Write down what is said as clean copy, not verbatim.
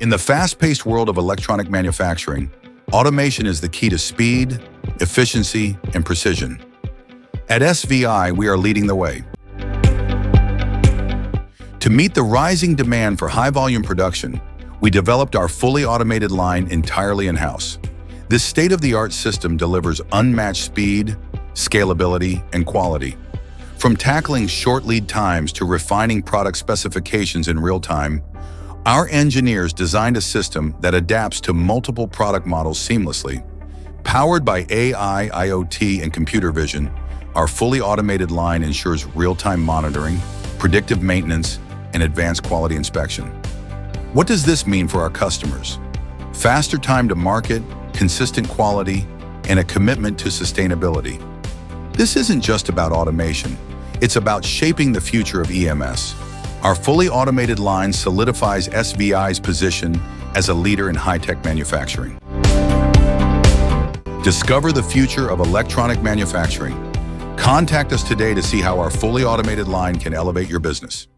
In the fast-paced world of electronic manufacturing, automation is the key to speed, efficiency, and precision. At SVI, we are leading the way. To meet the rising demand for high-volume production, we developed our fully automated line entirely in-house. This state-of-the-art system delivers unmatched speed, scalability, and quality. From tackling short lead times to refining product specifications in real time, our engineers designed a system that adapts to multiple product models seamlessly. Powered by AI, IoT, and computer vision, our fully automated line ensures real-time monitoring, predictive maintenance, and advanced quality inspection. What does this mean for our customers? Faster time to market, consistent quality, and a commitment to sustainability. This isn't just about automation. It's about shaping the future of EMS. Our fully automated line solidifies SVI's position as a leader in high-tech manufacturing. Discover the future of electronic manufacturing. Contact us today to see how our fully automated line can elevate your business.